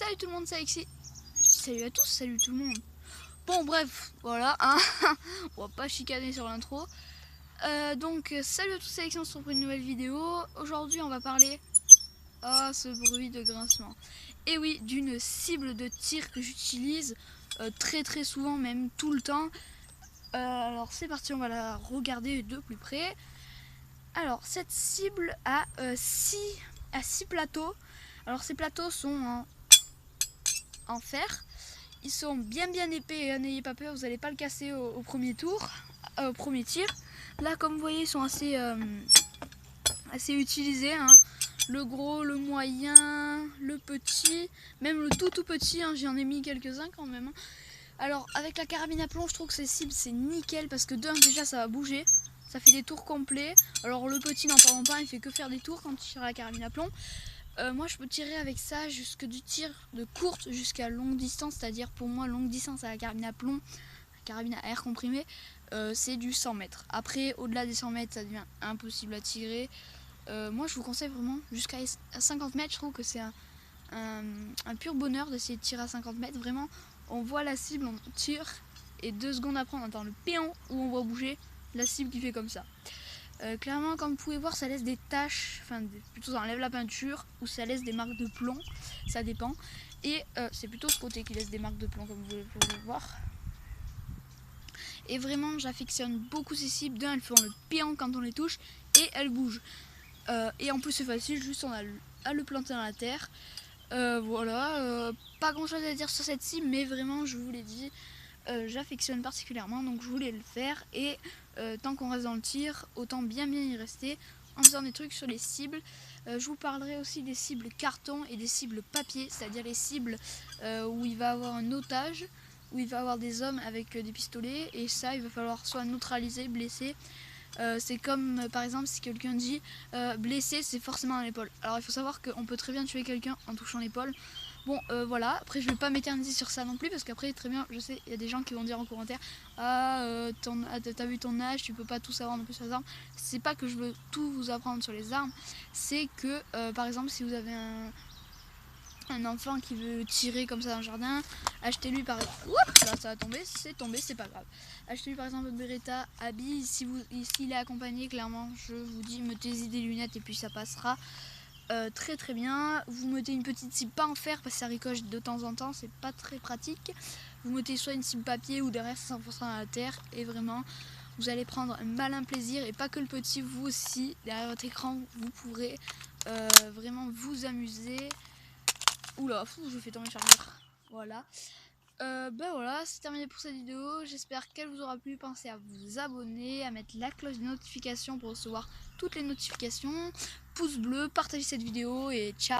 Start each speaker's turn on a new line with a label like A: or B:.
A: Salut tout le monde, c'est Alexis. Je dis salut à tous, salut tout le monde. Bon bref, voilà, hein. On va pas chicaner sur l'intro. Donc salut à tous, c'est Alexis, on se retrouve pour une nouvelle vidéo. Aujourd'hui on va parler... Ah, ce bruit de grincement. Et oui, d'une cible de tir que j'utilise très souvent, même tout le temps. Alors c'est parti, on va la regarder de plus près. Alors cette cible a 6 plateaux. Alors ces plateaux sont en fer. Ils sont bien épais et n'ayez pas peur, vous n'allez pas le casser au premier tour, au premier tir. Là comme vous voyez ils sont assez utilisés, hein. Le gros, le moyen, le petit, même le tout petit, hein. J'en ai mis quelques-uns quand même, hein. Alors avec la carabine à plomb je trouve que ces cibles c'est nickel parce que déjà ça va bouger, ça fait des tours complets. Alors le petit n'en parlons pas, il fait que faire des tours quand il tire la carabine à plomb. Moi je peux tirer avec ça jusque du tir de courte jusqu'à longue distance, c'est-à-dire pour moi longue distance à la carabine à plomb, carabine à air comprimé, c'est du 100 mètres. Après au-delà des 100 mètres ça devient impossible à tirer. Moi je vous conseille vraiment jusqu'à 50 mètres, je trouve que c'est un pur bonheur d'essayer de tirer à 50 mètres. Vraiment on voit la cible, on tire et 2 secondes après on entend le péon où on voit bouger la cible qui fait comme ça. Clairement comme vous pouvez voir ça laisse des taches, enfin plutôt ça enlève la peinture ou ça laisse des marques de plomb, ça dépend. Et c'est plutôt ce côté qui laisse des marques de plomb comme vous pouvez le voir. Et vraiment j'affectionne beaucoup ces cibles, elles font le péant quand on les touche et elles bougent. Et en plus c'est facile, juste on a à le planter dans la terre. Voilà, pas grand chose à dire sur cette cible mais vraiment je vous l'ai dit, j'affectionne particulièrement, donc je voulais le faire. Et tant qu'on reste dans le tir, autant bien y rester en faisant des trucs sur les cibles. Je vous parlerai aussi des cibles carton et des cibles papier, c'est-à-dire les cibles où il va avoir un otage, où il va avoir des hommes avec des pistolets, et ça il va falloir soit neutraliser, blesser. C'est comme par exemple si quelqu'un dit blessé, c'est forcément à l'épaule. Alors il faut savoir qu'on peut très bien tuer quelqu'un en touchant l'épaule. Bon voilà, après je vais pas m'éterniser sur ça non plus parce qu'après très bien, je sais, il y a des gens qui vont dire en commentaire t'as vu ton âge, tu peux pas tout savoir non plus sur les armes. C'est pas que je veux tout vous apprendre sur les armes, c'est que par exemple si vous avez un enfant qui veut tirer comme ça dans le jardin, achetez-lui par exemple, oups, là ça va tomber, c'est pas grave. Achetez-lui par exemple un Beretta Abi, s'il est accompagné, clairement je vous dis mettez-y des lunettes et puis ça passera très bien. Vous mettez une petite cible pas en fer parce que ça ricoche de temps en temps, c'est pas très pratique. Vous mettez soit une cible papier ou derrière ça s'enfoncera dans la terre et vraiment vous allez prendre un malin plaisir, et pas que le petit, vous aussi derrière votre écran vous pourrez vraiment vous amuser. Oula, je fais tomber le chargeur. Voilà. Ben voilà, c'est terminé pour cette vidéo. J'espère qu'elle vous aura plu. Pensez à vous abonner, à mettre la cloche de notification pour recevoir toutes les notifications. Pouce bleu, partagez cette vidéo et ciao.